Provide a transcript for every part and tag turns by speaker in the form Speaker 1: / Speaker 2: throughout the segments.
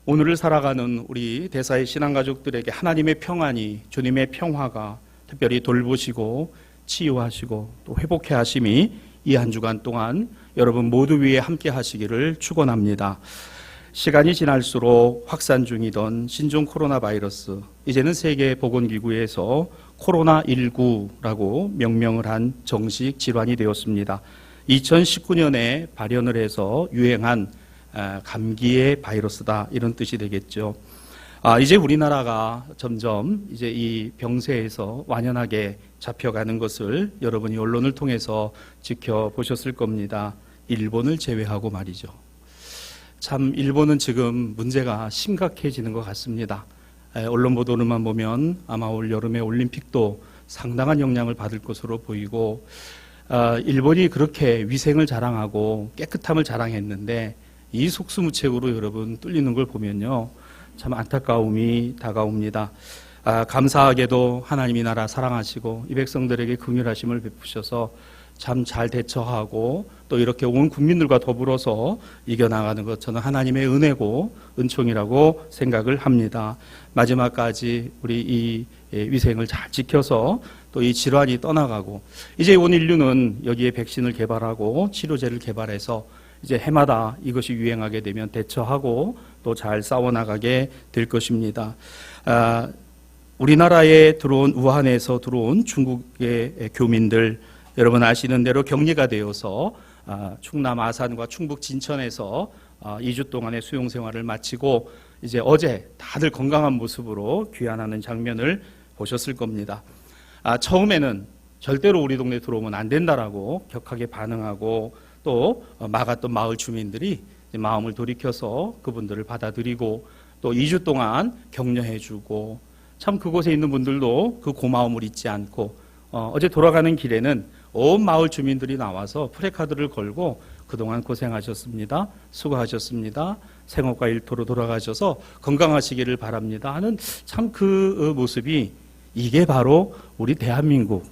Speaker 1: 오늘을 살아가는 우리 대사의 신앙가족들에게 하나님의 평안이, 주님의 평화가 특별히 돌보시고 치유하시고 또 회복해 하심이 이 한 주간 동안 여러분 모두 위에 함께 하시기를 축원합니다. 시간이 지날수록 확산 중이던 신종 코로나 바이러스, 이제는 세계보건기구에서 코로나19라고 명명을 한 정식 질환이 되었습니다. 2019년에 발현을 해서 유행한 감기의 바이러스다, 이런 뜻이 되겠죠. 이제 우리나라가 점점 이제 이 병세에서 완연하게 잡혀가는 것을 여러분이 언론을 통해서 지켜보셨을 겁니다. 일본을 제외하고 말이죠. 참 일본은 지금 문제가 심각해지는 것 같습니다. 언론 보도를만 보면 아마 올 여름에 올림픽도 상당한 영향을 받을 것으로 보이고, 일본이 그렇게 위생을 자랑하고 깨끗함을 자랑했는데 이 속수무책으로 여러분 뚫리는 걸 보면요, 참 안타까움이 다가옵니다. 감사하게도 하나님이 나라 사랑하시고 이 백성들에게 긍휼하심을 베푸셔서 참 잘 대처하고 또 이렇게 온 국민들과 더불어서 이겨나가는 것, 저는 하나님의 은혜고 은총이라고 생각을 합니다. 마지막까지 우리 이 위생을 잘 지켜서 또 이 질환이 떠나가고, 이제 온 인류는 여기에 백신을 개발하고 치료제를 개발해서 이제 해마다 이것이 유행하게 되면 대처하고 또 잘 싸워나가게 될 것입니다. 우리나라에 들어온, 우한에서 들어온 중국의 교민들, 여러분 아시는 대로 격리가 되어서 충남 아산과 충북 진천에서 2주 동안의 수용 생활을 마치고 이제 어제 다들 건강한 모습으로 귀환하는 장면을 보셨을 겁니다. 처음에는 절대로 우리 동네 들어오면 안 된다라고 격하게 반응하고 또 막았던 마을 주민들이 마음을 돌이켜서 그분들을 받아들이고 또 2주 동안 격려해주고, 참 그곳에 있는 분들도 그 고마움을 잊지 않고 어제 돌아가는 길에는 온 마을 주민들이 나와서 프래카드를 걸고 그동안 고생하셨습니다, 수고하셨습니다, 생업과 일터로 돌아가셔서 건강하시기를 바랍니다 하는 참 그 모습이, 이게 바로 우리 대한민국,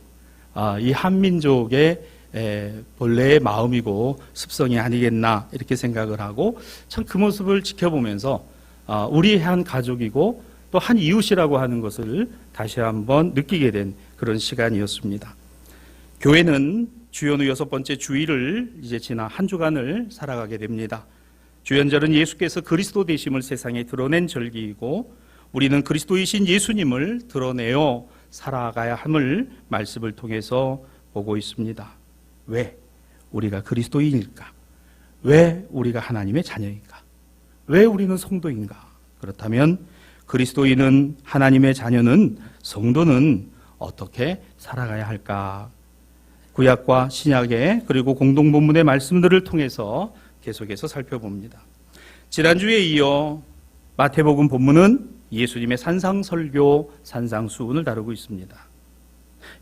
Speaker 1: 이 한민족의 본래의 마음이고 습성이 아니겠나, 이렇게 생각을 하고 참 그 모습을 지켜보면서 우리 한 가족이고 또 한 이웃이라고 하는 것을 다시 한번 느끼게 된 그런 시간이었습니다. 교회는 주연 후 6번째 주일을 이제 지나 한 주간을 살아가게 됩니다. 주연절은 예수께서 그리스도 되심을 세상에 드러낸 절기이고, 우리는 그리스도이신 예수님을 드러내어 살아가야 함을 말씀을 통해서 보고 있습니다. 왜 우리가 그리스도인일까? 왜 우리가 하나님의 자녀인가? 왜 우리는 성도인가? 그렇다면 그리스도인은, 하나님의 자녀는, 성도는 어떻게 살아가야 할까? 구약과 신약의 그리고 공동본문의 말씀들을 통해서 계속해서 살펴봅니다. 지난주에 이어 마태복음 본문은 예수님의 산상설교, 산상수훈을 다루고 있습니다.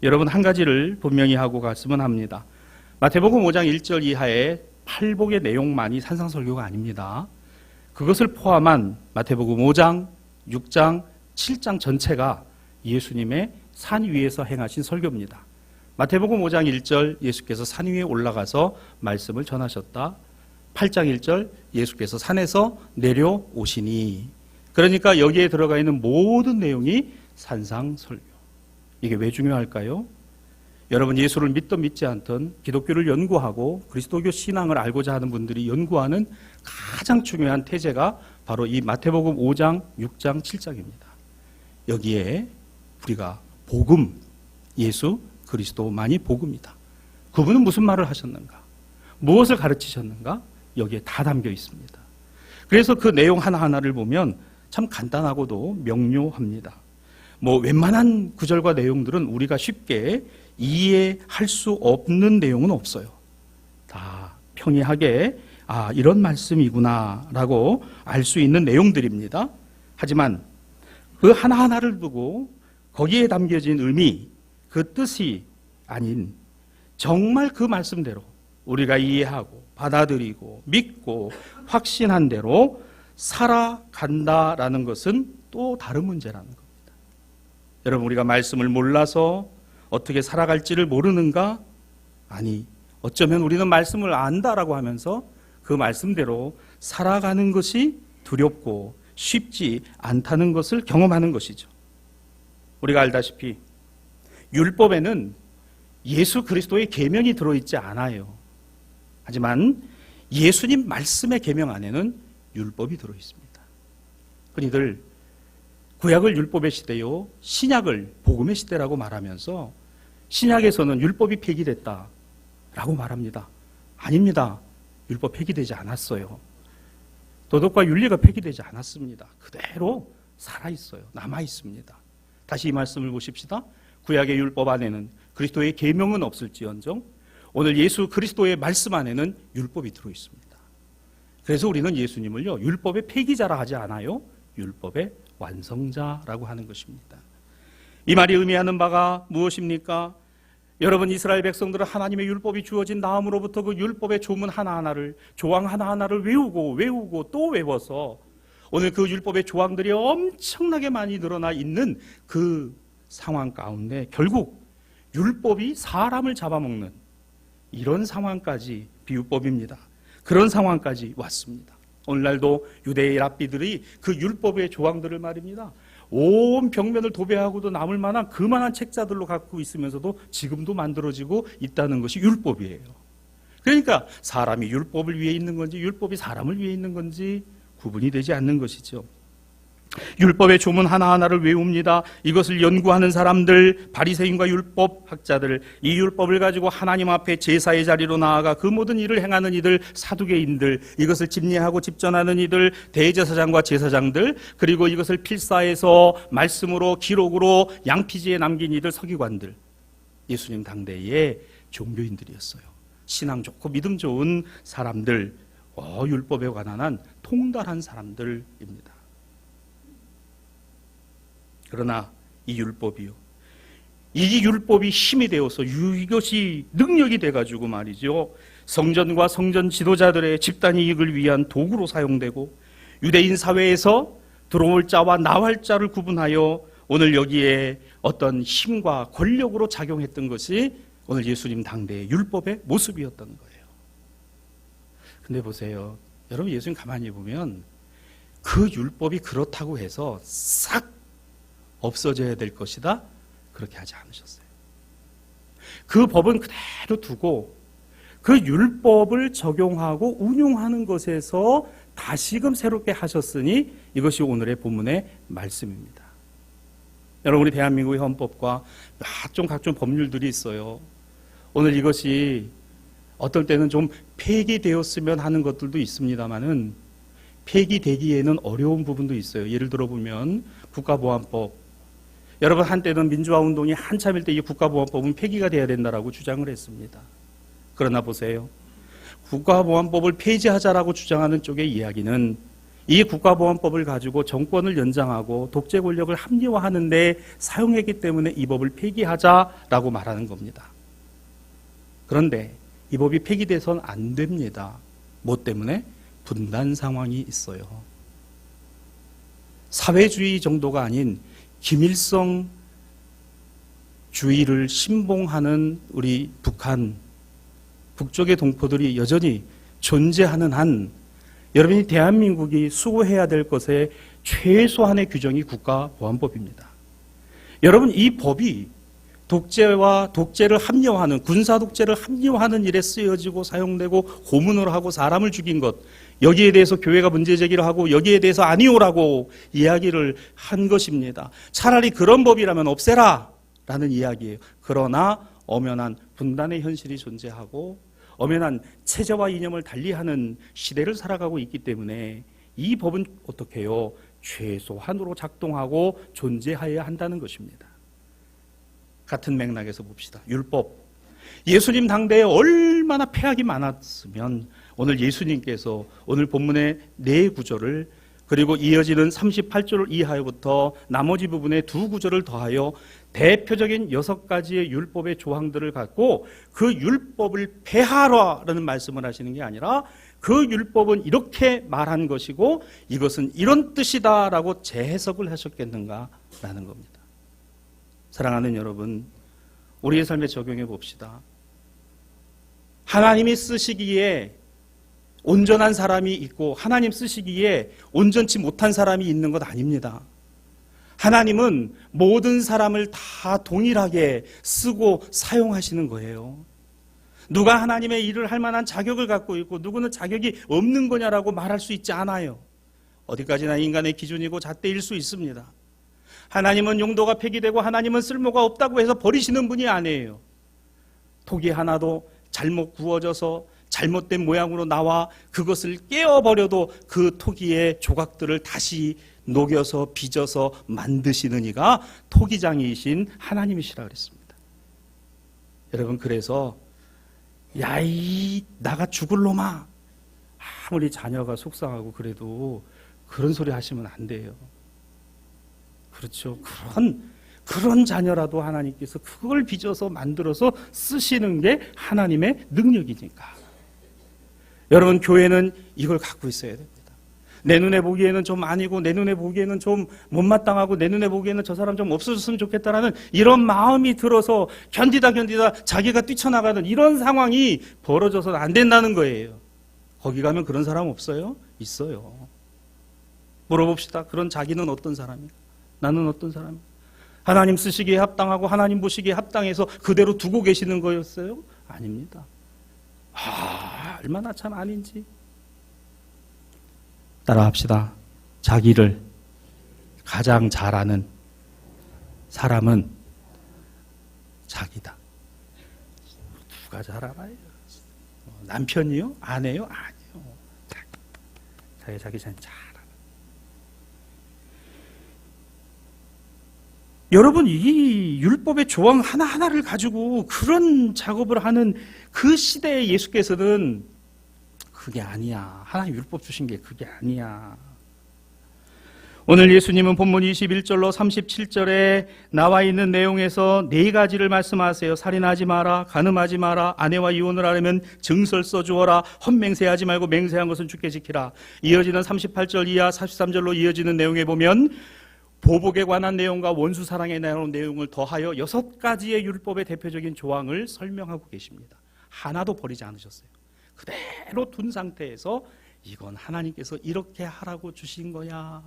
Speaker 1: 여러분 한 가지를 분명히 하고 갔으면 합니다. 마태복음 5장 1절 이하의 팔복의 내용만이 산상설교가 아닙니다. 그것을 포함한 마태복음 5장, 6장, 7장 전체가 예수님의 산 위에서 행하신 설교입니다. 마태복음 5장 1절 예수께서 산 위에 올라가서 말씀을 전하셨다. 8장 1절 예수께서 산에서 내려오시니. 그러니까 여기에 들어가 있는 모든 내용이 산상설교. 이게 왜 중요할까요? 여러분 예수를 믿든 믿지 않든 기독교를 연구하고 그리스도교 신앙을 알고자 하는 분들이 연구하는 가장 중요한 태제가 바로 이 마태복음 5장, 6장, 7장입니다. 여기에 우리가 복음, 예수 그리스도만이 복음이다. 그분은 무슨 말을 하셨는가? 무엇을 가르치셨는가? 여기에 다 담겨 있습니다. 그래서 그 내용 하나하나를 보면 참 간단하고도 명료합니다. 웬만한 구절과 내용들은 우리가 쉽게 이해할 수 없는 내용은 없어요. 다 평이하게 이런 말씀이구나 라고 알 수 있는 내용들입니다. 하지만 그 하나하나를 두고 거기에 담겨진 의미, 그 뜻이 아닌 정말 그 말씀대로 우리가 이해하고 받아들이고 믿고 확신한 대로 살아간다라는 것은 또 다른 문제라는 겁니다. 여러분 우리가 말씀을 몰라서 어떻게 살아갈지를 모르는가? 아니, 어쩌면 우리는 말씀을 안다라고 하면서 그 말씀대로 살아가는 것이 두렵고 쉽지 않다는 것을 경험하는 것이죠. 우리가 알다시피 율법에는 예수 그리스도의 계명이 들어있지 않아요. 하지만 예수님 말씀의 계명 안에는 율법이 들어있습니다. 흔히들 구약을 율법의 시대요, 신약을 복음의 시대라고 말하면서 신약에서는 율법이 폐기됐다라고 말합니다. 아닙니다. 율법 폐기되지 않았어요. 도덕과 윤리가 폐기되지 않았습니다. 그대로 살아있어요. 남아있습니다. 다시 이 말씀을 보십시다. 구약의 율법 안에는 그리스도의 계명은 없을지언정 오늘 예수 그리스도의 말씀 안에는 율법이 들어있습니다. 그래서 우리는 예수님을요, 율법의 폐기자라 하지 않아요. 율법의 완성자라고 하는 것입니다. 이 말이 의미하는 바가 무엇입니까? 여러분, 이스라엘 백성들은 하나님의 율법이 주어진 다음으로부터 그 율법의 조문 하나하나를, 조항 하나하나를 외우고 또 외워서 오늘 그 율법의 조항들이 엄청나게 많이 늘어나 있는 그 상황 가운데 결국 율법이 사람을 잡아먹는 이런 상황까지, 비유법입니다. 그런 상황까지 왔습니다. 오늘날도 유대의 랍비들이 그 율법의 조항들을 말입니다, 온 벽면을 도배하고도 남을 만한 그만한 책자들로 갖고 있으면서도 지금도 만들어지고 있다는 것이 율법이에요. 그러니까 사람이 율법을 위해 있는 건지 율법이 사람을 위해 있는 건지 구분이 되지 않는 것이죠. 율법의 조문 하나하나를 외웁니다. 이것을 연구하는 사람들, 바리새인과 율법 학자들, 이 율법을 가지고 하나님 앞에 제사의 자리로 나아가 그 모든 일을 행하는 이들, 사두개인들, 이것을 집례하고 집전하는 이들, 대제사장과 제사장들, 그리고 이것을 필사해서 말씀으로 기록으로 양피지에 남긴 이들, 서기관들, 예수님 당대의 종교인들이었어요. 신앙 좋고 믿음 좋은 사람들, 율법에 관한 한 통달한 사람들입니다. 그러나 이 율법이 힘이 되어서 이것이 능력이 돼가지고 말이죠, 성전과 성전 지도자들의 집단 이익을 위한 도구로 사용되고 유대인 사회에서 들어올 자와 나갈 자를 구분하여 오늘 여기에 어떤 힘과 권력으로 작용했던 것이 오늘 예수님 당대의 율법의 모습이었던 거예요. 근데 보세요, 여러분, 예수님 가만히 보면 그 율법이 그렇다고 해서 싹 없어져야 될 것이다, 그렇게 하지 않으셨어요. 그 법은 그대로 두고 그 율법을 적용하고 운용하는 것에서 다시금 새롭게 하셨으니 이것이 오늘의 본문의 말씀입니다. 여러분, 우리 대한민국의 헌법과 각종 법률들이 있어요. 오늘 이것이 어떨 때는 좀 폐기되었으면 하는 것들도 있습니다만은 폐기되기에는 어려운 부분도 있어요. 예를 들어 보면 국가보안법, 여러분, 한때는 민주화 운동이 한참일 때 이 국가보안법은 폐기가 돼야 된다라고 주장을 했습니다. 그러나 보세요, 국가보안법을 폐지하자라고 주장하는 쪽의 이야기는 이 국가보안법을 가지고 정권을 연장하고 독재 권력을 합리화하는 데 사용했기 때문에 이 법을 폐기하자라고 말하는 겁니다. 그런데 이 법이 폐기돼서는 안 됩니다. 뭐 때문에? 분단 상황이 있어요. 사회주의 정도가 아닌 김일성 주의를 신봉하는 우리 북쪽의 동포들이 여전히 존재하는 한 여러분이 대한민국이 수호해야 될 것의 최소한의 규정이 국가보안법입니다. 여러분, 이 법이 독재와 독재를 합리화하는, 군사 독재를 합리화하는 일에 쓰여지고 사용되고 고문을 하고 사람을 죽인 것, 여기에 대해서 교회가 문제 제기를 하고 여기에 대해서 아니오라고 이야기를 한 것입니다. 차라리 그런 법이라면 없애라 라는 이야기예요. 그러나 엄연한 분단의 현실이 존재하고 엄연한 체제와 이념을 달리하는 시대를 살아가고 있기 때문에 이 법은 어떻게 해요? 최소한으로 작동하고 존재해야 한다는 것입니다. 같은 맥락에서 봅시다. 율법. 예수님 당대에 얼마나 폐악이 많았으면 오늘 예수님께서 오늘 본문의 네 구절을 그리고 이어지는 38절 이하부터 나머지 부분의 두 구절을 더하여 대표적인 6가지의 율법의 조항들을 갖고 그 율법을 폐하라는 말씀을 하시는 게 아니라 그 율법은 이렇게 말한 것이고 이것은 이런 뜻이다라고 재해석을 하셨겠는가라는 겁니다. 사랑하는 여러분, 우리의 삶에 적용해 봅시다. 하나님이 쓰시기에 온전한 사람이 있고 하나님 쓰시기에 온전치 못한 사람이 있는 것 아닙니다. 하나님은 모든 사람을 다 동일하게 쓰고 사용하시는 거예요. 누가 하나님의 일을 할 만한 자격을 갖고 있고 누구는 자격이 없는 거냐라고 말할 수 있지 않아요. 어디까지나 인간의 기준이고 잣대일 수 있습니다. 하나님은 용도가 폐기되고 하나님은 쓸모가 없다고 해서 버리시는 분이 아니에요. 토기 하나도 잘못 구워져서 잘못된 모양으로 나와 그것을 깨어버려도 그 토기의 조각들을 다시 녹여서 빚어서 만드시는 이가 토기장이신 하나님이시라 그랬습니다. 여러분, 그래서 야이 나가 죽을 놈아, 아무리 자녀가 속상하고 그래도 그런 소리 하시면 안 돼요. 그렇죠. 그런 자녀라도 하나님께서 그걸 빚어서 만들어서 쓰시는 게 하나님의 능력이니까. 여러분, 교회는 이걸 갖고 있어야 됩니다. 내 눈에 보기에는 좀 아니고, 내 눈에 보기에는 좀 못마땅하고, 내 눈에 보기에는 저 사람 좀 없어졌으면 좋겠다라는 이런 마음이 들어서 견디다 자기가 뛰쳐나가는 이런 상황이 벌어져서는 안 된다는 거예요. 거기 가면 그런 사람 없어요? 있어요. 물어봅시다. 그런 자기는 어떤 사람입니까? 나는 어떤 사람입니까? 하나님 쓰시기에 합당하고 하나님 보시기에 합당해서 그대로 두고 계시는 거였어요? 아닙니다. 얼마나 참 아닌지. 따라합시다. 자기를 가장 잘 아는 사람은 자기다. 누가 잘 알아요? 남편이요? 아내요? 아니요. 자기 잘 알아. 여러분, 이 율법의 조항 하나하나를 가지고 그런 작업을 하는 그 시대에 예수께서는 그게 아니야. 하나님 율법 주신 게 그게 아니야. 오늘 예수님은 본문 21절로 37절에 나와 있는 내용에서 4가지를 말씀하세요. 살인하지 마라, 간음하지 마라, 아내와 이혼을 하려면 증서를 써주어라, 헛맹세하지 말고 맹세한 것은 주께 지키라. 이어지는 38절 이하 43절로 이어지는 내용에 보면 보복에 관한 내용과 원수 사랑에 관한 내용을 더하여 6가지의 율법의 대표적인 조항을 설명하고 계십니다. 하나도 버리지 않으셨어요. 그대로 둔 상태에서 이건 하나님께서 이렇게 하라고 주신 거야.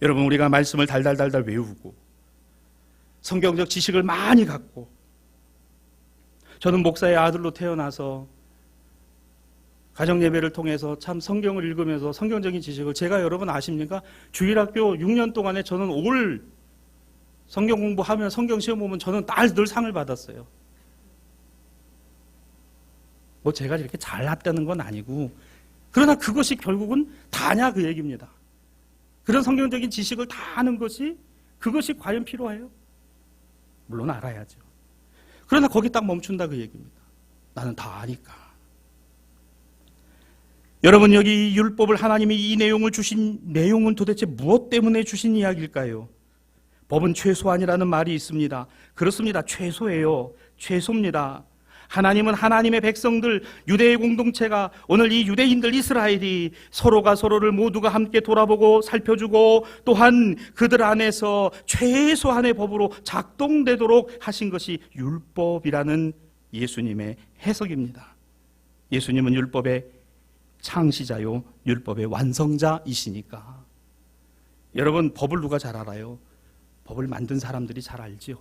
Speaker 1: 여러분, 우리가 말씀을 달달달달 외우고 성경적 지식을 많이 갖고, 저는 목사의 아들로 태어나서 가정예배를 통해서 참 성경을 읽으면서 성경적인 지식을, 제가 여러분 아십니까? 주일학교 6년 동안에 저는 올 성경 공부하면 성경 시험 보면 저는 늘 상을 받았어요. 뭐 제가 이렇게 잘났다는 건 아니고, 그러나 그것이 결국은 다냐 그 얘기입니다. 그런 성경적인 지식을 다 아는 것이, 그것이 과연 필요해요? 물론 알아야죠. 그러나 거기 딱 멈춘다 그 얘기입니다. 나는 다 아니까. 여러분, 여기 율법을 하나님이 이 내용을 주신 내용은 도대체 무엇 때문에 주신 이야기일까요? 법은 최소한이라는 말이 있습니다. 그렇습니다. 최소예요. 최소입니다. 하나님은 하나님의 백성들, 유대의 공동체가, 오늘 이 유대인들 이스라엘이 서로가 서로를 모두가 함께 돌아보고 살펴주고 또한 그들 안에서 최소한의 법으로 작동되도록 하신 것이 율법이라는 예수님의 해석입니다. 예수님은 율법의 창시자요, 율법의 완성자이시니까. 여러분, 법을 누가 잘 알아요? 법을 만든 사람들이 잘 알지요.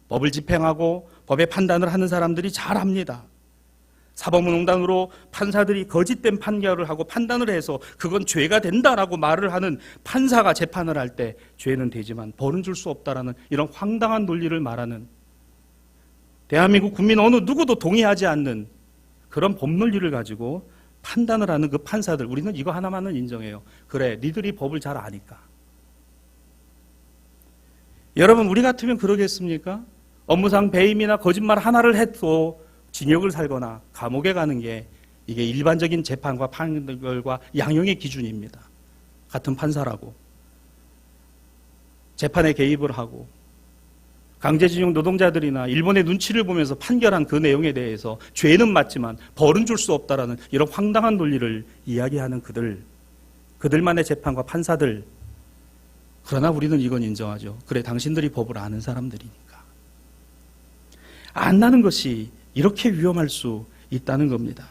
Speaker 1: 법을 집행하고 법의 판단을 하는 사람들이 잘 압니다. 사법농단으로 판사들이 거짓된 판결을 하고 판단을 해서 그건 죄가 된다라고 말을 하는 판사가 재판을 할 때 죄는 되지만 벌은 줄 수 없다라는 이런 황당한 논리를 말하는, 대한민국 국민 어느 누구도 동의하지 않는 그런 법 논리를 가지고 판단을 하는 그 판사들, 우리는 이거 하나만은 인정해요. 그래, 니들이 법을 잘 아니까. 여러분, 우리 같으면 그러겠습니까? 업무상 배임이나 거짓말 하나를 해도 징역을 살거나 감옥에 가는 게 이게 일반적인 재판과 판결과 양형의 기준입니다. 같은 판사라고 재판에 개입을 하고 강제징용 노동자들이나 일본의 눈치를 보면서 판결한 그 내용에 대해서 죄는 맞지만 벌은 줄 수 없다라는 이런 황당한 논리를 이야기하는 그들만의 재판과 판사들. 그러나 우리는 이건 인정하죠. 그래, 당신들이 법을 아는 사람들이니까. 안다는 것이 이렇게 위험할 수 있다는 겁니다.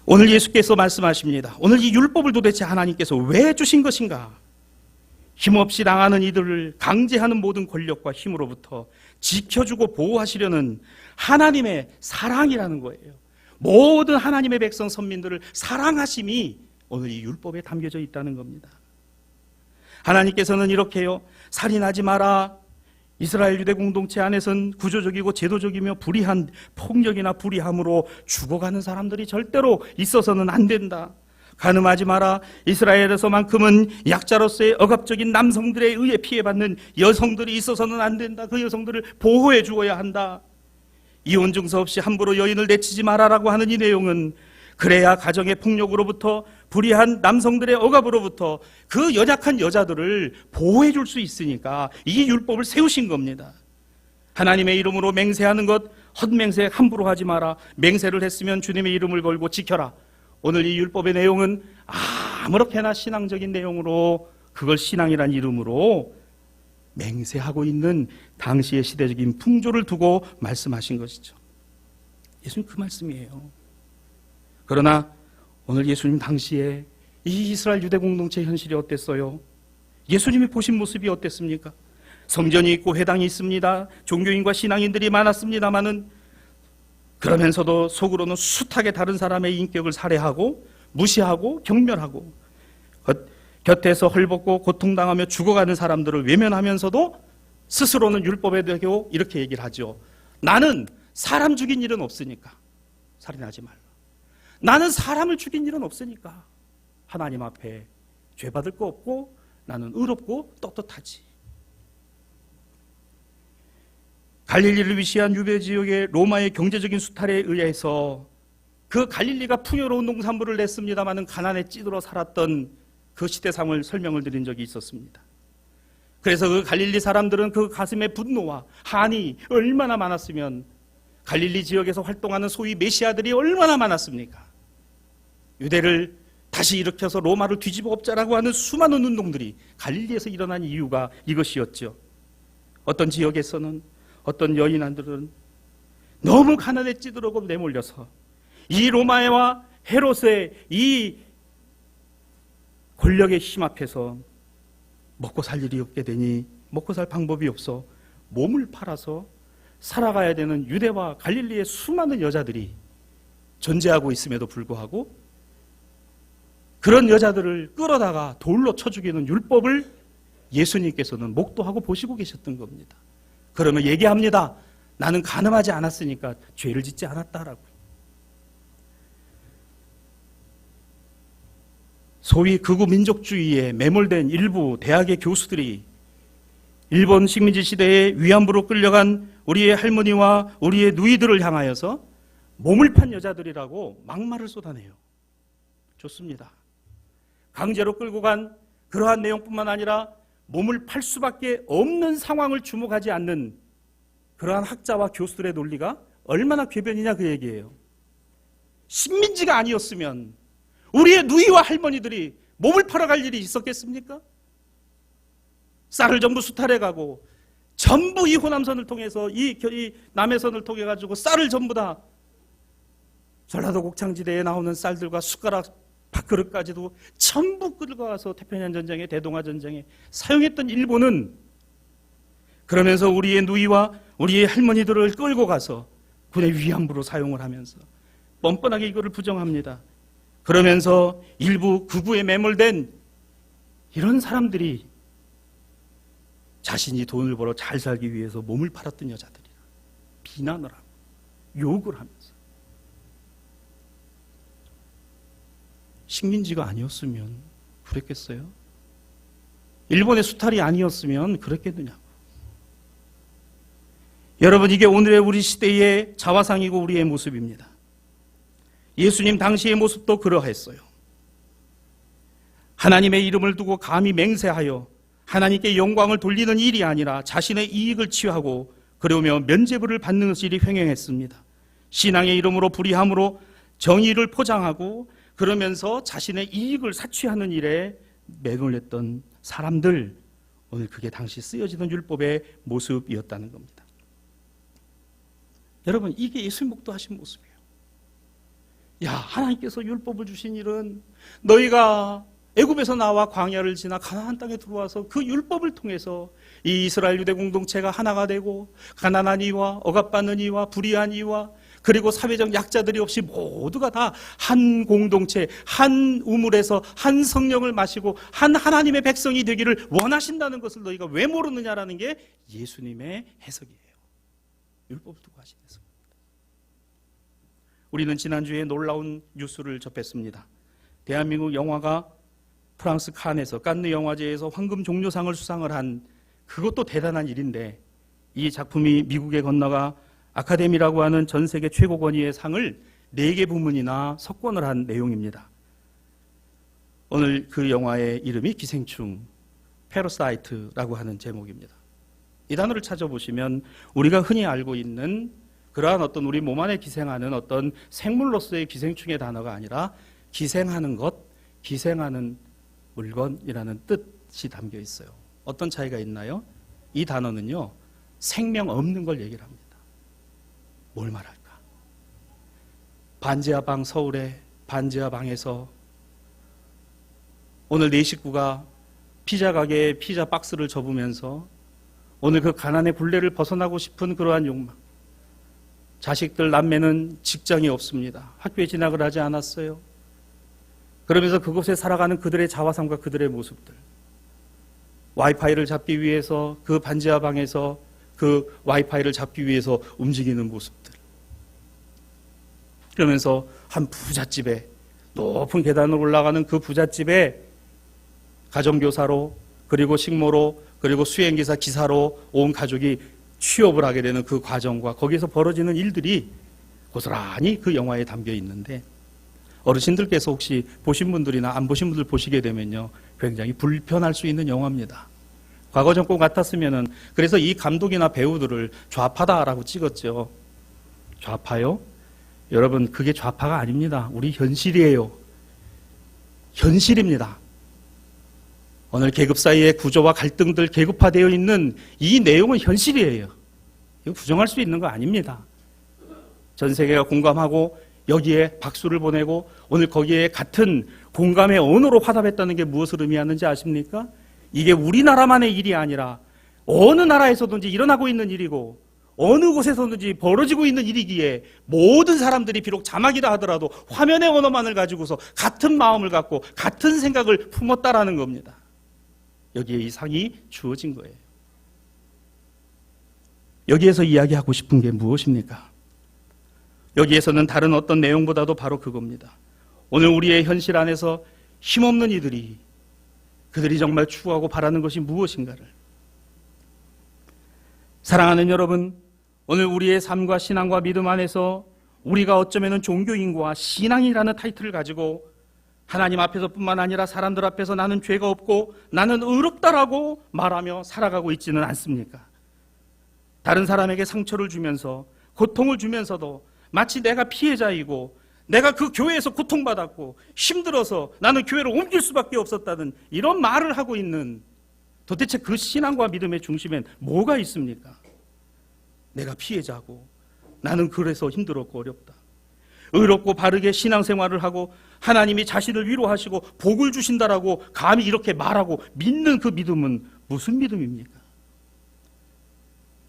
Speaker 1: 오늘 예수께서 말씀하십니다. 오늘 이 율법을 도대체 하나님께서 왜 주신 것인가? 힘없이 당하는 이들을 강제하는 모든 권력과 힘으로부터 지켜주고 보호하시려는 하나님의 사랑이라는 거예요. 모든 하나님의 백성 선민들을 사랑하심이 오늘 이 율법에 담겨져 있다는 겁니다. 하나님께서는 이렇게요, 살인하지 마라. 이스라엘 유대 공동체 안에선 구조적이고 제도적이며 불의한 폭력이나 불의함으로 죽어가는 사람들이 절대로 있어서는 안 된다. 간음하지 마라. 이스라엘에서만큼은 약자로서의 억압적인 남성들에 의해 피해받는 여성들이 있어서는 안 된다. 그 여성들을 보호해 주어야 한다. 이혼 증서 없이 함부로 여인을 내치지 마라라고 하는 이 내용은 그래야 가정의 폭력으로부터, 불의한 남성들의 억압으로부터 그 연약한 여자들을 보호해 줄 수 있으니까 이 율법을 세우신 겁니다. 하나님의 이름으로 맹세하는 것, 헛맹세 함부로 하지 마라. 맹세를 했으면 주님의 이름을 걸고 지켜라. 오늘 이 율법의 내용은 아무렇게나 신앙적인 내용으로, 그걸 신앙이란 이름으로 맹세하고 있는 당시의 시대적인 풍조를 두고 말씀하신 것이죠. 예수님 그 말씀이에요. 그러나 오늘 예수님 당시에 이 이스라엘 유대 공동체 현실이 어땠어요? 예수님이 보신 모습이 어땠습니까? 성전이 있고 회당이 있습니다. 종교인과 신앙인들이 많았습니다마는 그러면서도 속으로는 숱하게 다른 사람의 인격을 살해하고 무시하고 경멸하고 곁에서 헐벗고 고통당하며 죽어가는 사람들을 외면하면서도 스스로는 율법에 대해 이렇게 얘기를 하죠. 나는 사람 죽인 일은 없으니까 살인하지 말라. 나는 사람을 죽인 일은 없으니까 하나님 앞에 죄받을 거 없고 나는 의롭고 떳떳하지. 갈릴리를 위시한 유대 지역의 로마의 경제적인 수탈에 의해서 그 갈릴리가 풍요로운 농산물을 냈습니다마는 가난에 찌들어 살았던 그 시대상을 설명을 드린 적이 있었습니다. 그래서 그 갈릴리 사람들은 그 가슴의 분노와 한이 얼마나 많았으면 갈릴리 지역에서 활동하는 소위 메시아들이 얼마나 많았습니까? 유대를 다시 일으켜서 로마를 뒤집어 엎자라고 하는 수많은 운동들이 갈릴리에서 일어난 이유가 이것이었죠. 어떤 지역에서는 어떤 여인들은 너무 가난에 찌들어고 내몰려서 이 로마와 헤롯의 이 권력의 힘 앞에서 먹고 살 일이 없게 되니 먹고 살 방법이 없어 몸을 팔아서 살아가야 되는 유대와 갈릴리의 수많은 여자들이 존재하고 있음에도 불구하고 그런 여자들을 끌어다가 돌로 쳐 죽이는 율법을 예수님께서는 목도하고 보시고 계셨던 겁니다. 그러면 얘기합니다. 나는 간음하지 않았으니까 죄를 짓지 않았다라고. 소위 극우 민족주의에 매몰된 일부 대학의 교수들이 일본 식민지 시대에 위안부로 끌려간 우리의 할머니와 우리의 누이들을 향하여서 몸을 판 여자들이라고 막말을 쏟아내요. 좋습니다. 강제로 끌고 간 그러한 내용뿐만 아니라 몸을 팔 수밖에 없는 상황을 주목하지 않는 그러한 학자와 교수들의 논리가 얼마나 궤변이냐 그 얘기예요. 식민지가 아니었으면 우리의 누이와 할머니들이 몸을 팔아갈 일이 있었겠습니까? 쌀을 전부 수탈해가고 전부 이 호남선을 통해서 이 남해선을 통해 가지고 쌀을 전부 다 전라도 곡창지대에 나오는 쌀들과 숟가락 밥그릇까지도 전부 끌고 가서 태평양 전쟁에 대동아 전쟁에 사용했던 일본은 그러면서 우리의 누이와 우리의 할머니들을 끌고 가서 군의 위안부로 사용을 하면서 뻔뻔하게 이거를 부정합니다. 그러면서 일부 극우에 매몰된 이런 사람들이 자신이 돈을 벌어 잘 살기 위해서 몸을 팔았던 여자들이라 비난을 하고 욕을 하면서 식민지가 아니었으면 그랬겠어요? 일본의 수탈이 아니었으면 그랬겠느냐고. 여러분, 이게 오늘의 우리 시대의 자화상이고 우리의 모습입니다. 예수님 당시의 모습도 그러했어요. 하나님의 이름을 두고 감히 맹세하여 하나님께 영광을 돌리는 일이 아니라 자신의 이익을 취하고 그러며 면죄부를 받는 일이 횡행했습니다. 신앙의 이름으로 불의함으로 정의를 포장하고 그러면서 자신의 이익을 사취하는 일에 매몰렸던 사람들, 오늘 그게 당시 쓰여지던 율법의 모습이었다는 겁니다. 여러분, 이게 예수님 목도하신 모습이에요. 야, 하나님께서 율법을 주신 일은 너희가 애굽에서 나와 광야를 지나 가나안 땅에 들어와서 그 율법을 통해서 이 이스라엘 유대 공동체가 하나가 되고 가난한 이와 억압받는 이와 불의한 이와 그리고 사회적 약자들이 없이 모두가 다 한 공동체, 한 우물에서 한 성령을 마시고 한 하나님의 백성이 되기를 원하신다는 것을 너희가 왜 모르느냐라는 게 예수님의 해석이에요. 율법을 두고 하신 해석입니다. 우리는 지난주에 놀라운 뉴스를 접했습니다. 대한민국 영화가 프랑스 칸에서 칸느 영화제에서 황금 종려상을 수상을 한, 그것도 대단한 일인데, 이 작품이 미국에 건너가 아카데미라고 하는 전 세계 최고 권위의 상을 4개 부문이나 석권을 한 내용입니다. 오늘 그 영화의 이름이 기생충, 패러사이트라고 하는 제목입니다. 이 단어를 찾아보시면 우리가 흔히 알고 있는 그러한 어떤 우리 몸 안에 기생하는 어떤 생물로서의 기생충의 단어가 아니라 기생하는 것, 기생하는 물건이라는 뜻이 담겨 있어요. 어떤 차이가 있나요? 이 단어는요, 생명 없는 걸 얘기를 합니다. 뭘 말할까? 반지하방, 서울의 반지하방에서 오늘 네 식구가 피자 가게에 피자 박스를 접으면서 오늘 그 가난의 굴레를 벗어나고 싶은 그러한 욕망. 자식들, 남매는 직장이 없습니다. 학교에 진학을 하지 않았어요. 그러면서 그곳에 살아가는 그들의 자화상과 그들의 모습들. 와이파이를 잡기 위해서 그 반지하방에서 그 와이파이를 잡기 위해서 움직이는 모습들. 그러면서 한 부잣집에, 높은 계단으로 올라가는 그 부잣집에 가정교사로, 그리고 식모로, 그리고 수행기사, 기사로 온 가족이 취업을 하게 되는 그 과정과 거기에서 벌어지는 일들이 고스란히 그 영화에 담겨 있는데, 어르신들께서 혹시 보신 분들이나 안 보신 분들 보시게 되면요, 굉장히 불편할 수 있는 영화입니다. 과거 정권 같았으면은, 그래서 이 감독이나 배우들을 좌파다라고 찍었죠. 좌파요? 여러분, 그게 좌파가 아닙니다. 우리 현실이에요. 현실입니다. 오늘 계급 사이의 구조와 갈등들, 계급화되어 있는 이 내용은 현실이에요. 이거 부정할 수 있는 거 아닙니다. 전 세계가 공감하고 여기에 박수를 보내고 오늘 거기에 같은 공감의 언어로 화답했다는 게 무엇을 의미하는지 아십니까? 이게 우리나라만의 일이 아니라 어느 나라에서든지 일어나고 있는 일이고 어느 곳에서든지 벌어지고 있는 일이기에 모든 사람들이 비록 자막이라 하더라도 화면의 언어만을 가지고서 같은 마음을 갖고 같은 생각을 품었다라는 겁니다. 여기에 이 상이 주어진 거예요. 여기에서 이야기하고 싶은 게 무엇입니까? 여기에서는 다른 어떤 내용보다도 바로 그겁니다. 오늘 우리의 현실 안에서 힘없는 이들이, 그들이 정말 추구하고 바라는 것이 무엇인가를. 사랑하는 여러분, 오늘 우리의 삶과 신앙과 믿음 안에서 우리가 어쩌면 종교인과 신앙이라는 타이틀을 가지고 하나님 앞에서뿐만 아니라 사람들 앞에서 나는 죄가 없고 나는 의롭다라고 말하며 살아가고 있지는 않습니까? 다른 사람에게 상처를 주면서 고통을 주면서도 마치 내가 피해자이고 내가 그 교회에서 고통받았고 힘들어서 나는 교회를 옮길 수밖에 없었다는 이런 말을 하고 있는, 도대체 그 신앙과 믿음의 중심엔 뭐가 있습니까? 내가 피해자고 나는 그래서 힘들었고 어렵다. 의롭고 바르게 신앙생활을 하고 하나님이 자신을 위로하시고 복을 주신다라고 감히 이렇게 말하고 믿는 그 믿음은 무슨 믿음입니까?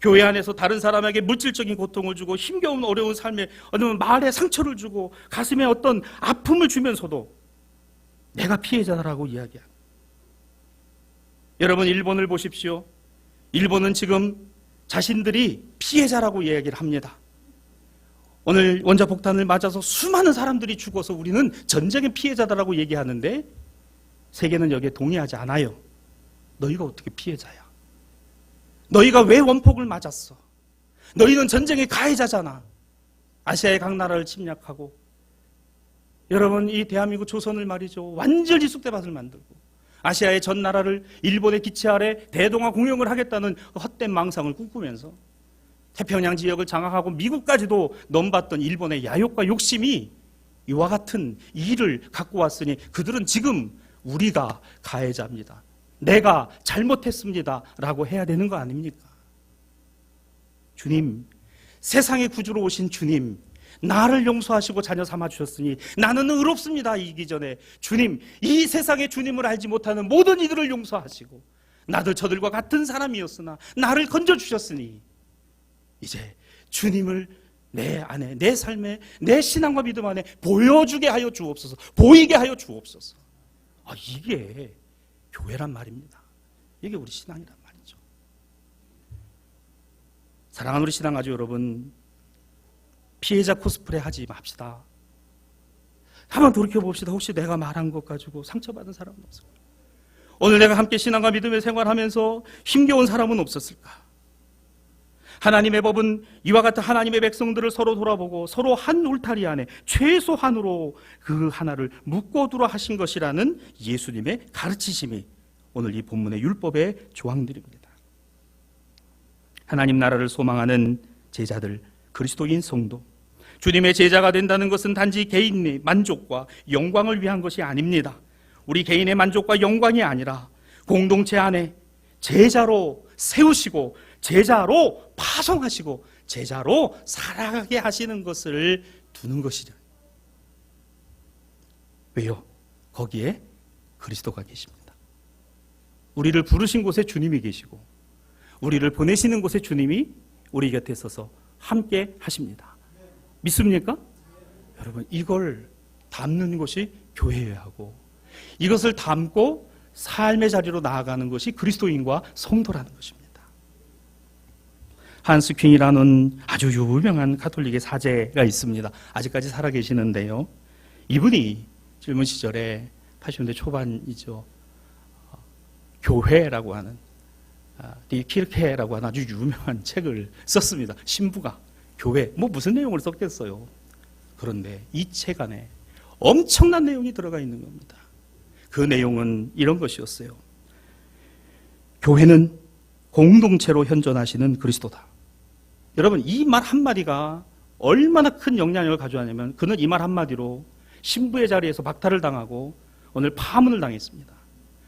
Speaker 1: 교회 안에서 다른 사람에게 물질적인 고통을 주고 힘겨운 어려운 삶에 어떤 말에 상처를 주고 가슴에 어떤 아픔을 주면서도 내가 피해자라고 이야기합니다. 여러분, 일본을 보십시오. 일본은 지금 자신들이 피해자라고 이야기를 합니다. 오늘 원자폭탄을 맞아서 수많은 사람들이 죽어서 우리는 전쟁의 피해자다라고 얘기하는데 세계는 여기에 동의하지 않아요. 너희가 어떻게 피해자야? 너희가 왜 원폭을 맞았어? 너희는 전쟁의 가해자잖아. 아시아의 각 나라를 침략하고, 여러분, 이 대한민국 조선을 말이죠, 완전히 쑥대밭을 만들고 아시아의 전 나라를 일본의 기체 아래 대동아 공영을 하겠다는 헛된 망상을 꿈꾸면서 태평양 지역을 장악하고 미국까지도 넘봤던 일본의 야욕과 욕심이 이와 같은 일을 갖고 왔으니 그들은 지금 우리가 가해자입니다. 내가 잘못했습니다 라고 해야 되는 거 아닙니까? 주님, 세상의 구주로 오신 주님, 나를 용서하시고 자녀 삼아 주셨으니 나는 의롭습니다 이기 전에 주님, 이 세상에 주님을 알지 못하는 모든 이들을 용서하시고 나도 저들과 같은 사람이었으나 나를 건져주셨으니 이제 주님을 내 안에, 내 삶에, 내 신앙과 믿음 안에 보여주게 하여 주옵소서, 보이게 하여 주옵소서. 이게 교회란 말입니다. 이게 우리 신앙이란 말이죠. 사랑하는 우리 신앙가족 여러분, 피해자 코스프레 하지 맙시다. 한번 돌이켜봅시다. 혹시 내가 말한 것 가지고 상처받은 사람은 없을까? 오늘 내가 함께 신앙과 믿음의 생활하면서 힘겨운 사람은 없었을까? 하나님의 법은 이와 같은 하나님의 백성들을 서로 돌아보고 서로 한 울타리 안에 최소한으로 그 하나를 묶어두라 하신 것이라는 예수님의 가르치심이 오늘 이 본문의 율법의 조항들입니다. 하나님 나라를 소망하는 제자들, 그리스도인 성도, 주님의 제자가 된다는 것은 단지 개인의 만족과 영광을 위한 것이 아닙니다. 우리 개인의 만족과 영광이 아니라 공동체 안에 제자로 세우시고 제자로 파송하시고 제자로 살아가게 하시는 것을 두는 것이죠. 왜요? 거기에 그리스도가 계십니다. 우리를 부르신 곳에 주님이 계시고 우리를 보내시는 곳에 주님이 우리 곁에 서서 함께 하십니다. 믿습니까? 여러분, 이걸 담는 것이 교회여야 하고 이것을 담고 삶의 자리로 나아가는 것이 그리스도인과 성도라는 것입니다. 한스 퀸이라는 아주 유명한 가톨릭의 사제가 있습니다. 아직까지 살아계시는데요. 이분이 젊은 시절에 80년대 초반이죠. 교회라고 하는 디 키르케라고 하는 아주 유명한 책을 썼습니다. 신부가 교회, 무슨 내용을 썼겠어요. 그런데 이 책 안에 엄청난 내용이 들어가 있는 겁니다. 그 내용은 이런 것이었어요. 교회는 공동체로 현존하시는 그리스도다. 여러분, 이 말 한마디가 얼마나 큰 영향력을 가져왔냐면 그는 이 말 한마디로 신부의 자리에서 박탈을 당하고 오늘 파문을 당했습니다.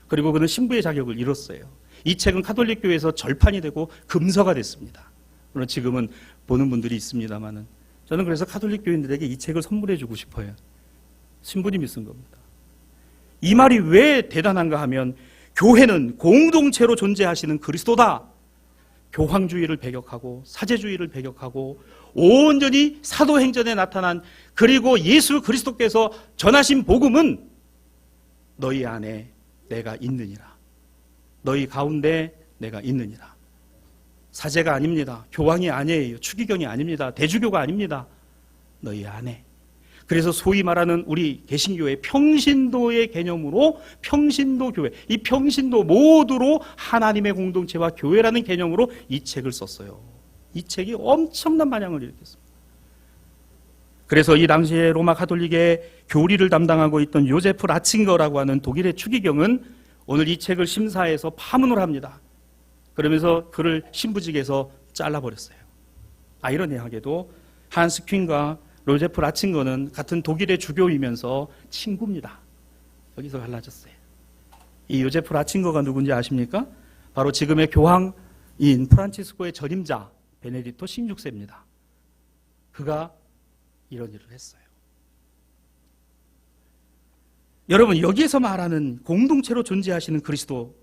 Speaker 1: 그리고 그는 신부의 자격을 잃었어요. 이 책은 가톨릭 교회에서 절판이 되고 금서가 됐습니다. 물론 지금은 보는 분들이 있습니다만은 저는 그래서 가톨릭 교인들에게 이 책을 선물해 주고 싶어요. 신부님이 쓴 겁니다. 이 말이 왜 대단한가 하면 교회는 공동체로 존재하시는 그리스도다. 교황주의를 배격하고 사제주의를 배격하고 온전히 사도행전에 나타난 그리고 예수 그리스도께서 전하신 복음은 너희 안에 내가 있느니라. 너희 가운데 내가 있느니라. 사제가 아닙니다. 교황이 아니에요. 추기경이 아닙니다. 대주교가 아닙니다. 너희 안에. 그래서 소위 말하는 우리 개신교의 평신도의 개념으로 평신도 교회, 이 평신도 모두로 하나님의 공동체와 교회라는 개념으로 이 책을 썼어요. 이 책이 엄청난 반향을 일으켰습니다. 그래서 이 당시에 로마 가톨릭의 교리를 담당하고 있던 요제프 라칭거라고 하는 독일의 추기경은 오늘 이 책을 심사해서 파문을 합니다. 그러면서 그를 신부직에서 잘라버렸어요. 아이러니하게도 한스 퀸과 요제프 라칭거는 같은 독일의 주교이면서 친구입니다. 여기서 갈라졌어요. 이 요제프 라칭거가 누군지 아십니까? 바로 지금의 교황인 프란치스코의 전임자 베네딕토 16세입니다. 그가 이런 일을 했어요. 여러분, 여기에서 말하는 공동체로 존재하시는 그리스도,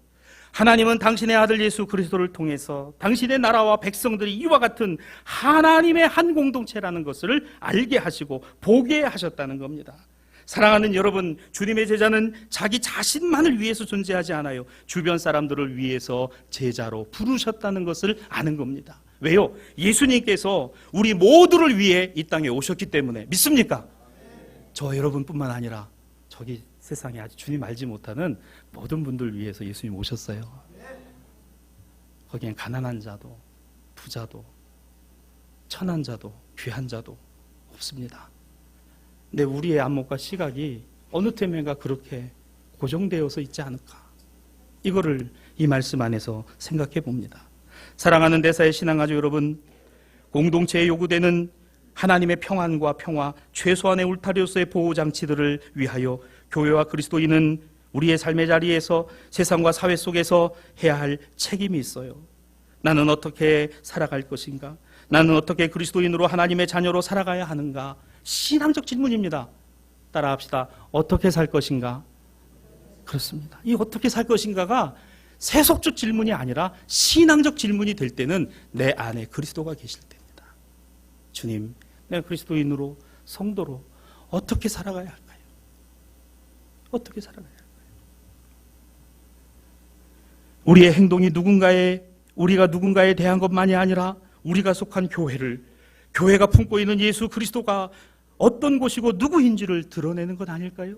Speaker 1: 하나님은 당신의 아들 예수 그리스도를 통해서 당신의 나라와 백성들이 이와 같은 하나님의 한 공동체라는 것을 알게 하시고 보게 하셨다는 겁니다. 사랑하는 여러분, 주님의 제자는 자기 자신만을 위해서 존재하지 않아요. 주변 사람들을 위해서 제자로 부르셨다는 것을 아는 겁니다. 왜요? 예수님께서 우리 모두를 위해 이 땅에 오셨기 때문에. 믿습니까? 저 여러분뿐만 아니라 저기 세상에 아직 주님 알지 못하는 모든 분들 위해서 예수님 오셨어요. 거기엔 가난한 자도 부자도 천한 자도 귀한 자도 없습니다. 근데 우리의 안목과 시각이 어느 때문인가 그렇게 고정되어서 있지 않을까, 이거를 이 말씀 안에서 생각해 봅니다. 사랑하는 대사의 신앙가족 여러분, 공동체에 요구되는 하나님의 평안과 평화, 최소한의 울타리로서의 보호장치들을 위하여 교회와 그리스도인은 우리의 삶의 자리에서 세상과 사회 속에서 해야 할 책임이 있어요. 나는 어떻게 살아갈 것인가? 나는 어떻게 그리스도인으로 하나님의 자녀로 살아가야 하는가? 신앙적 질문입니다. 따라합시다. 어떻게 살 것인가? 그렇습니다. 이 어떻게 살 것인가가 세속적 질문이 아니라 신앙적 질문이 될 때는 내 안에 그리스도가 계실 때입니다. 주님, 내가 그리스도인으로 성도로 어떻게 살아가야 할까요? 어떻게 살아가야 할까요? 우리의 행동이 우리가 누군가에 대한 것만이 아니라 우리가 속한 교회가 품고 있는 예수 그리스도가 어떤 곳이고 누구인지를 드러내는 것 아닐까요?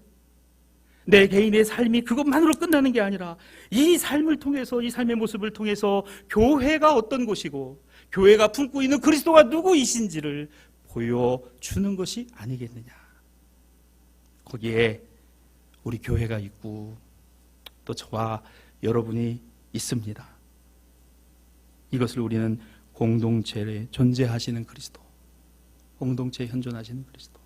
Speaker 1: 내 개인의 삶이 그것만으로 끝나는 게 아니라 이 삶을 통해서, 이 삶의 모습을 통해서 교회가 어떤 곳이고 교회가 품고 있는 그리스도가 누구이신지를 보여주는 것이 아니겠느냐. 거기에 우리 교회가 있고 또 저와 여러분이 있습니다. 이것을 우리는 공동체에 존재하시는 그리스도, 공동체에 현존하시는 그리스도.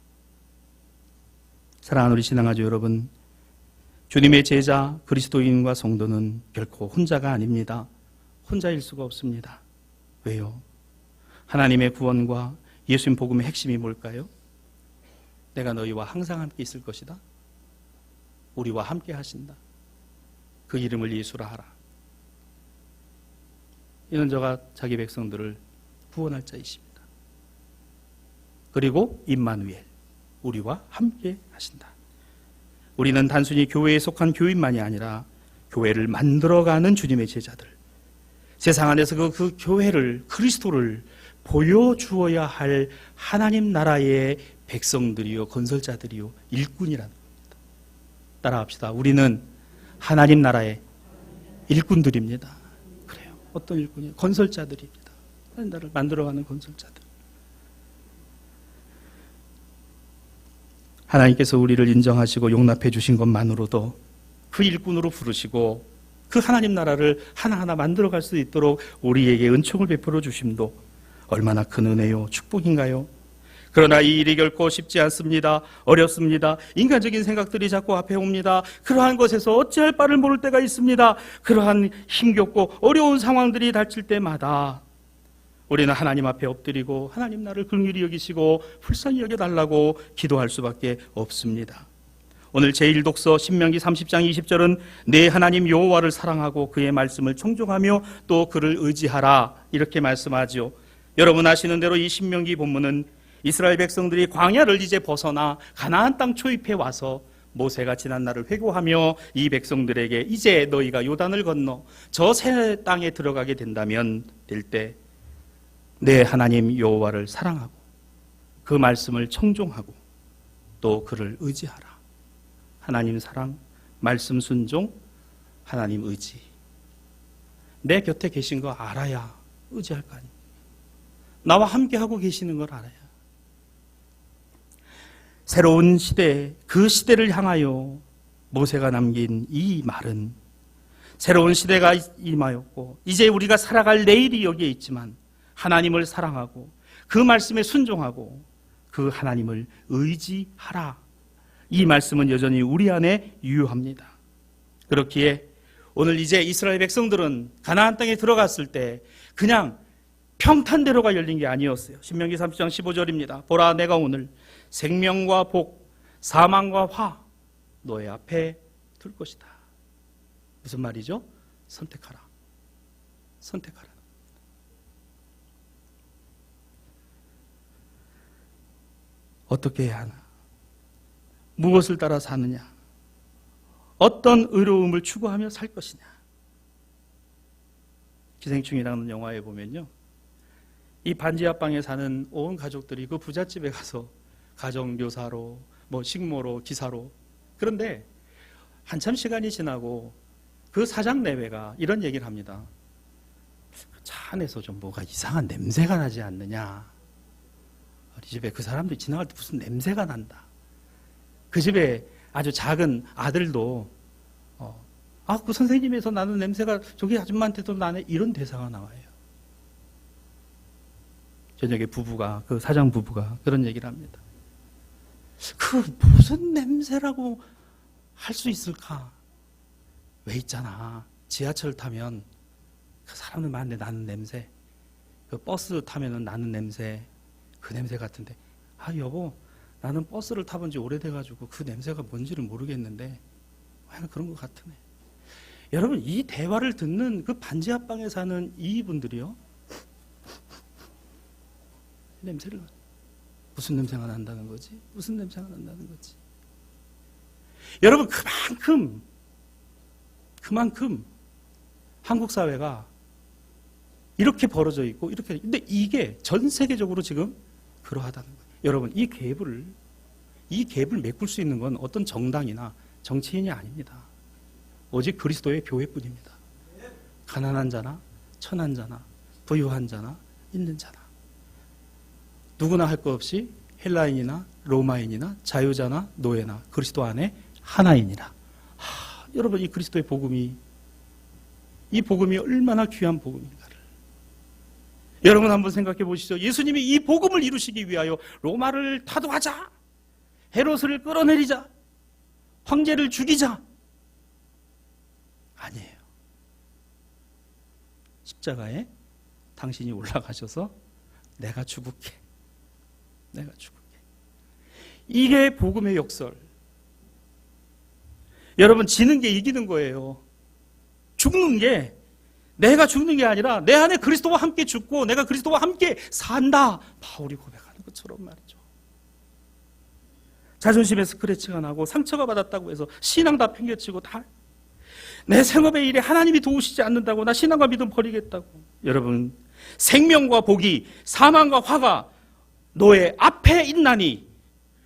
Speaker 1: 사랑하는 우리 신앙아주 여러분, 주님의 제자 그리스도인과 성도는 결코 혼자가 아닙니다. 혼자일 수가 없습니다. 왜요? 하나님의 구원과 예수님 복음의 핵심이 뭘까요? 내가 너희와 항상 함께 있을 것이다. 우리와 함께 하신다. 그 이름을 예수라 하라. 이는 저가 자기 백성들을 구원할 자이십니다. 그리고 임마누엘, 우리와 함께 하신다. 우리는 단순히 교회에 속한 교인만이 아니라 교회를 만들어가는 주님의 제자들, 세상 안에서 그 교회를, 그리스도를 보여주어야 할 하나님 나라의 백성들이요, 건설자들이요, 일꾼이라는 겁니다. 따라합시다. 우리는 하나님 나라의 일꾼들입니다. 그래요. 어떤 일꾼이요? 건설자들입니다. 하나님 나라를 만들어가는 건설자들. 하나님께서 우리를 인정하시고 용납해 주신 것만으로도 그 일꾼으로 부르시고 그 하나님 나라를 하나하나 만들어갈 수 있도록 우리에게 은총을 베풀어 주심도 얼마나 큰 은혜요, 축복인가요? 그러나 이 일이 결코 쉽지 않습니다. 어렵습니다. 인간적인 생각들이 자꾸 앞에 옵니다. 그러한 것에서 어찌할 바를 모를 때가 있습니다. 그러한 힘겹고 어려운 상황들이 닥칠 때마다 우리는 하나님 앞에 엎드리고 하나님 나를 긍휼히 여기시고 불쌍히 여겨달라고 기도할 수밖에 없습니다. 오늘 제1독서 신명기 30장 20절은 내 하나님 여호와를 사랑하고 그의 말씀을 청종하며 또 그를 의지하라, 이렇게 말씀하죠. 여러분 아시는 대로 이 신명기 본문은 이스라엘 백성들이 광야를 이제 벗어나 가나안 땅 초입해 와서 모세가 지난 날을 회고하며 이 백성들에게 이제 너희가 요단을 건너 저 새 땅에 들어가게 된다면 될 때 내 하나님 여호와를 사랑하고 그 말씀을 청종하고 또 그를 의지하라. 하나님 사랑, 말씀 순종, 하나님 의지. 내 곁에 계신 거 알아야 의지할 거 아닙니까? 나와 함께하고 계시는 걸 알아야. 새로운 시대, 그 시대를 향하여 모세가 남긴 이 말은 새로운 시대가 임하였고 이제 우리가 살아갈 내일이 여기에 있지만 하나님을 사랑하고 그 말씀에 순종하고 그 하나님을 의지하라. 이 말씀은 여전히 우리 안에 유효합니다. 그렇기에 오늘 이제 이스라엘 백성들은 가나안 땅에 들어갔을 때 그냥 평탄대로가 열린 게 아니었어요. 신명기 30장 15절입니다. 보라, 내가 오늘 생명과 복, 사망과 화 너의 앞에 둘 것이다. 무슨 말이죠? 선택하라. 선택하라. 어떻게 해야 하나? 무엇을 따라 사느냐? 어떤 의로움을 추구하며 살 것이냐? 기생충이라는 영화에 보면요, 이 반지 하방에 사는 온 가족들이 그 부잣집에 가서 가정교사로, 식모로, 기사로. 그런데 한참 시간이 지나고 그 사장 내외가 이런 얘기를 합니다. 차 안에서 좀 뭐가 이상한 냄새가 나지 않느냐? 우리 집에 그 사람들이 지나갈 때 무슨 냄새가 난다. 그 집에 아주 작은 아들도 그 선생님에서 나는 냄새가 저기 아줌마한테도 나네, 이런 대사가 나와요. 저녁에 그 사장 부부가 그런 얘기를 합니다. 그 무슨 냄새라고 할 수 있을까? 왜 있잖아, 지하철 타면 그 사람들 많은데 나는 냄새, 그 버스 타면은 나는 냄새, 그 냄새 같은데, 아 여보, 나는 버스를 타본 지 오래돼가지고 그 냄새가 뭔지를 모르겠는데 그런 것 같으네. 여러분, 이 대화를 듣는 그 반지 앞방에 사는 이분들이요, 냄새를, 무슨 냄새가 난다는 거지? 무슨 냄새가 난다는 거지? 여러분, 그만큼 한국 사회가 이렇게 벌어져 있고, 근데 이게 전 세계적으로 지금 그러하다는 거예요. 여러분, 이 갭을 메꿀 수 있는 건 어떤 정당이나 정치인이 아닙니다. 오직 그리스도의 교회뿐입니다. 가난한 자나 천한 자나 부유한 자나 있는 자나 누구나 할 것 없이 헬라인이나 로마인이나 자유자나 노예나 그리스도 안에 하나이니라. 여러분, 이 그리스도의 복음이, 이 복음이 얼마나 귀한 복음인가를 여러분 한번 생각해 보시죠. 예수님이 이 복음을 이루시기 위하여 로마를 타도하자, 헤롯을 끌어내리자, 황제를 죽이자, 아니에요. 십자가에 당신이 올라가셔서 내가 죽을게. 이게 복음의 역설. 여러분, 지는 게 이기는 거예요. 죽는 게, 내가 죽는 게 아니라 내 안에 그리스도와 함께 죽고 내가 그리스도와 함께 산다, 바울이 고백하는 것처럼 말이죠. 자존심에 스크래치가 나고 상처가 받았다고 해서 신앙 다 팽개치고 내 생업의 일에 하나님이 도우시지 않는다고 나 신앙과 믿음 버리겠다고. 여러분, 생명과 복이 사망과 화가 너의 앞에 있나니,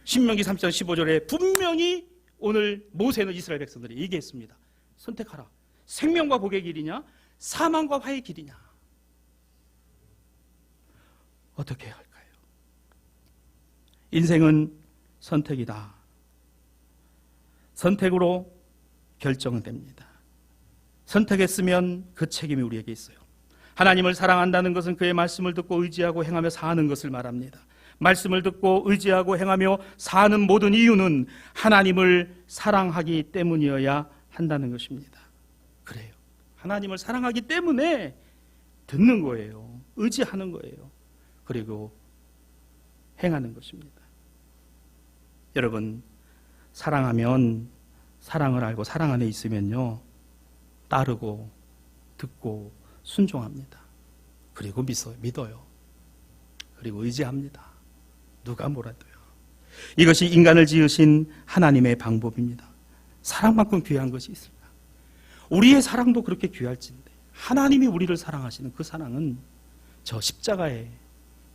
Speaker 1: 신명기 3장 15절에 분명히 오늘 모세는 이스라엘 백성들이 얘기했습니다. 선택하라. 생명과 복의 길이냐, 사망과 화의 길이냐. 어떻게 해야 할까요? 인생은 선택이다. 선택으로 결정은 됩니다. 선택했으면 그 책임이 우리에게 있어요. 하나님을 사랑한다는 것은 그의 말씀을 듣고 의지하고 행하며 사는 것을 말합니다. 말씀을 듣고 의지하고 행하며 사는 모든 이유는 하나님을 사랑하기 때문이어야 한다는 것입니다. 그래요. 하나님을 사랑하기 때문에 듣는 거예요. 의지하는 거예요. 그리고 행하는 것입니다. 여러분, 사랑하면, 사랑을 알고 사랑 안에 있으면요, 따르고 듣고 순종합니다. 그리고 믿어요. 그리고 의지합니다. 누가 뭐라도요. 이것이 인간을 지으신 하나님의 방법입니다. 사랑만큼 귀한 것이 있을까? 우리의 사랑도 그렇게 귀할진데 하나님이 우리를 사랑하시는 그 사랑은 저 십자가에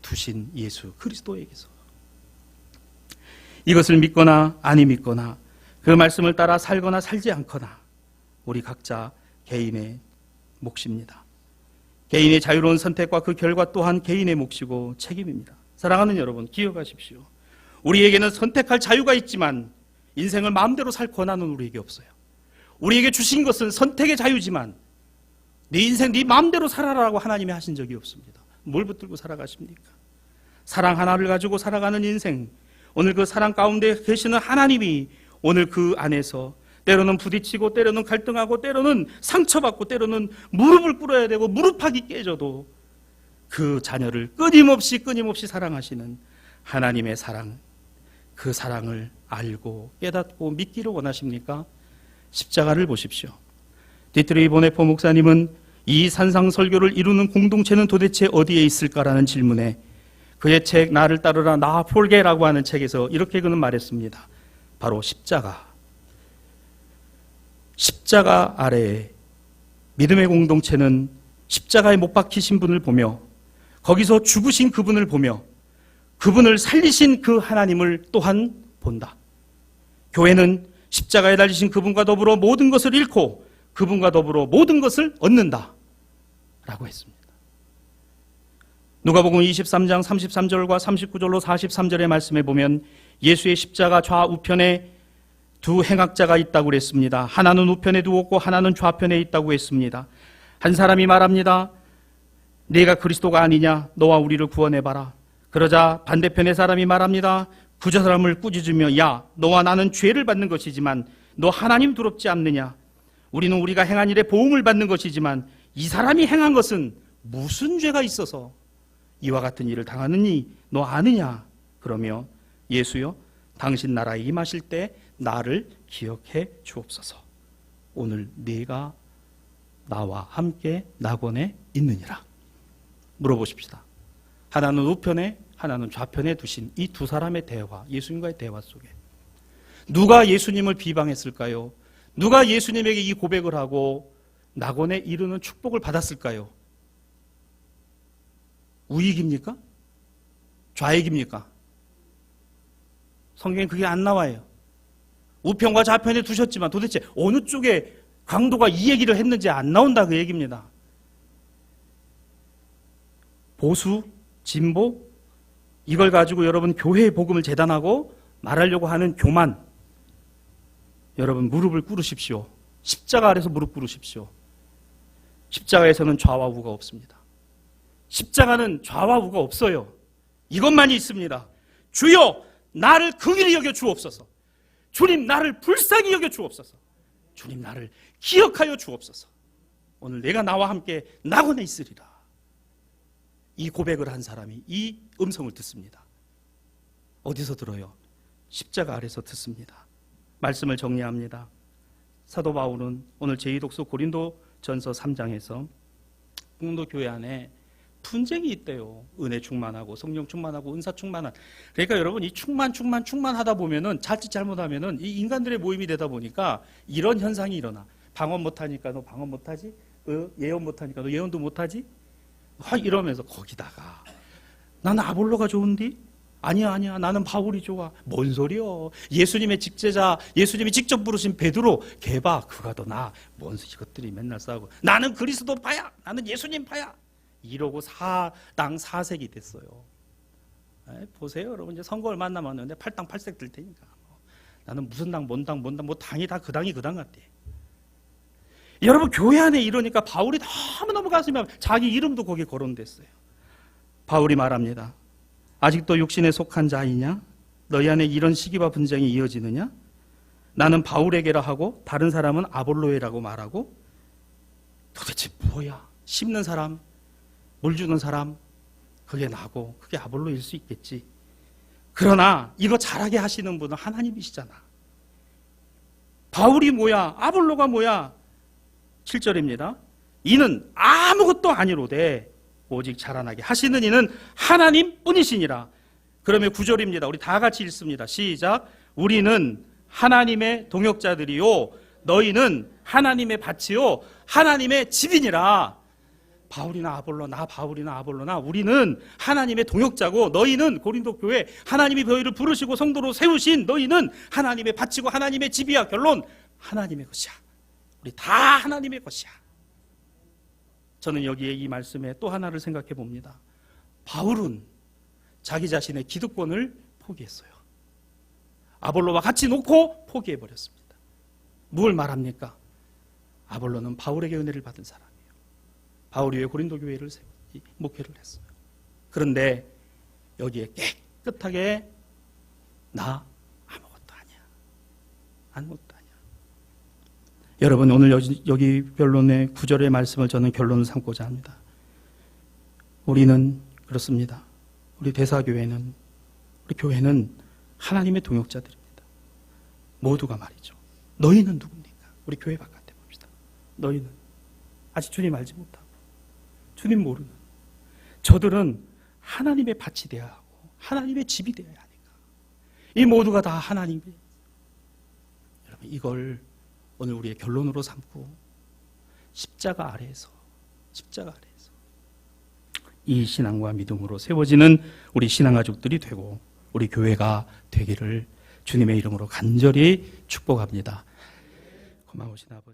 Speaker 1: 두신 예수 그리스도에게서, 이것을 믿거나 아니 믿거나 그 말씀을 따라 살거나 살지 않거나 우리 각자 개인의 몫입니다. 개인의 자유로운 선택과 그 결과 또한 개인의 몫이고 책임입니다. 사랑하는 여러분, 기억하십시오. 우리에게는 선택할 자유가 있지만 인생을 마음대로 살 권한은 우리에게 없어요. 우리에게 주신 것은 선택의 자유지만 네 인생 네 마음대로 살아라라고 하나님이 하신 적이 없습니다. 뭘 붙들고 살아가십니까? 사랑 하나를 가지고 살아가는 인생, 오늘 그 사랑 가운데 계시는 하나님이 오늘 그 안에서 때로는 부딪히고 때로는 갈등하고 때로는 상처받고 때로는 무릎을 꿇어야 되고 무릎팍이 깨져도 그 자녀를 끊임없이 사랑하시는 하나님의 사랑, 그 사랑을 알고 깨닫고 믿기를 원하십니까? 십자가를 보십시오. 디트리 보네포 목사님은 이 산상설교를 이루는 공동체는 도대체 어디에 있을까라는 질문에 그의 책 나를 따르라 나 폴게라고 하는 책에서 이렇게 그는 말했습니다. 바로 십자가 아래에 믿음의 공동체는 십자가에 못 박히신 분을 보며 거기서 죽으신 그분을 보며 그분을 살리신 그 하나님을 또한 본다. 교회는 십자가에 달리신 그분과 더불어 모든 것을 잃고 그분과 더불어 모든 것을 얻는다 라고 했습니다. 누가복음 23장 33절과 39절로 43절의 말씀에 보면 예수의 십자가 좌우편에 두 행악자가 있다고 그랬습니다. 하나는 우편에 두었고 하나는 좌편에 있다고 했습니다. 한 사람이 말합니다. 네가 그리스도가 아니냐? 너와 우리를 구원해봐라. 그러자 반대편의 사람이 말합니다. 그 사람을 꾸짖으며 야, 너와 나는 죄를 받는 것이지만 너 하나님 두렵지 않느냐? 우리는 우리가 행한 일에 보응을 받는 것이지만 이 사람이 행한 것은 무슨 죄가 있어서 이와 같은 일을 당하느니 너 아느냐? 그러며 예수여 당신 나라에 임하실 때 나를 기억해 주옵소서. 오늘 네가 나와 함께 낙원에 있느니라. 물어보십시다. 하나는 우편에 하나는 좌편에 두신 이 두 사람의 대화, 예수님과의 대화 속에 누가 예수님을 비방했을까요? 누가 예수님에게 이 고백을 하고 낙원에 이르는 축복을 받았을까요? 우익입니까? 좌익입니까? 성경에 그게 안 나와요. 우편과 좌편에 두셨지만 도대체 어느 쪽에 강도가 이 얘기를 했는지 안 나온다 그 얘기입니다. 보수, 진보, 이걸 가지고 여러분 교회의 복음을 재단하고 말하려고 하는 교만, 여러분 무릎을 꿇으십시오. 십자가 아래서 무릎 꿇으십시오. 십자가에서는 좌와 우가 없습니다. 십자가는 좌와 우가 없어요. 이것만이 있습니다. 주여 나를 긍휼히 여겨 주옵소서. 주님 나를 불쌍히 여겨 주옵소서. 주님 나를 기억하여 주옵소서. 오늘 내가 나와 함께 낙원에 있으리라. 이 고백을 한 사람이 이 음성을 듣습니다. 어디서 들어요? 십자가 아래서 듣습니다. 말씀을 정리합니다. 사도 바울은 오늘 제2독서 고린도전서 3장에서 공도 교회 안에 분쟁이 있대요. 은혜 충만하고 성령 충만하고 은사 충만한. 그러니까 여러분 이 충만하다 보면은 자칫 잘못하면은 이 인간들의 모임이 되다 보니까 이런 현상이 일어나. 방언 못하니까 너 방언 못하지? 예언 못하니까 너 예언도 못하지? 이러면서 거기다가 나는 아볼로가 좋은디? 아니야 나는 바울이 좋아. 뭔 소리여? 예수님의 직제자, 예수님이 직접 부르신 베드로 개봐 그가 더 나아. 뭔 이것들이 맨날 싸우고 나는 그리스도 파야, 나는 예수님 파야. 이러고 사당 사색이 됐어요. 보세요 여러분, 이제 선거 얼마 안 남았는데 팔당 팔색 들 테니까 나는 무슨 당 뭔 당 뭐 당이 다 그 당이 그 당 같대. 여러분 교회 안에 이러니까 바울이 너무너무 가슴이 아파. 자기 이름도 거기에 거론됐어요. 바울이 말합니다. 아직도 육신에 속한 자이냐? 너희 안에 이런 시기와 분쟁이 이어지느냐? 나는 바울에게라 하고 다른 사람은 아볼로에라고 말하고. 도대체 뭐야? 심는 사람, 물 주는 사람, 그게 나고 그게 아볼로일 수 있겠지. 그러나 이거 잘하게 하시는 분은 하나님이시잖아. 바울이 뭐야? 아볼로가 뭐야? 7절입니다. 이는 아무것도 아니로되 오직 자라나게 하시는 이는 하나님뿐이시니라. 그러면 9절입니다. 우리 다 같이 읽습니다. 시작. 우리는 하나님의 동역자들이요 너희는 하나님의 밭이요 하나님의 집이니라. 바울이나 아볼로나 우리는 하나님의 동역자고 너희는 고린도 교회 하나님이 너희를 부르시고 성도로 세우신 너희는 하나님의 밭이고 하나님의 집이야. 결론 하나님의 것이야. 우리 다 하나님의 것이야. 저는 여기에 이 말씀에 또 하나를 생각해 봅니다. 바울은 자기 자신의 기득권을 포기했어요. 아볼로와 같이 놓고 포기해버렸습니다. 뭘 말합니까? 아볼로는 바울에게 은혜를 받은 사람이에요. 바울이 왜 고린도 교회를 목회를 했어요. 그런데 여기에 깨끗하게 나 아무것도 아니야. 아무것도 아니야. 여러분 오늘 여기 결론의 9절의 말씀을 저는 결론을 삼고자 합니다. 우리는 그렇습니다. 우리 대사교회는 우리 교회는 하나님의 동역자들입니다. 모두가 말이죠. 너희는 누굽니까? 우리 교회 바깥에 봅시다. 너희는 아직 주님 알지 못하고 주님 모르는 저들은 하나님의 밭이 되어야 하고 하나님의 집이 되어야 하니까 이 모두가 다 하나님의. 여러분 이걸 오늘 우리의 결론으로 삼고 십자가 아래에서 이 신앙과 믿음으로 세워지는 우리 신앙가족들이 되고 우리 교회가 되기를 주님의 이름으로 간절히 축복합니다. 고마우신 아버지.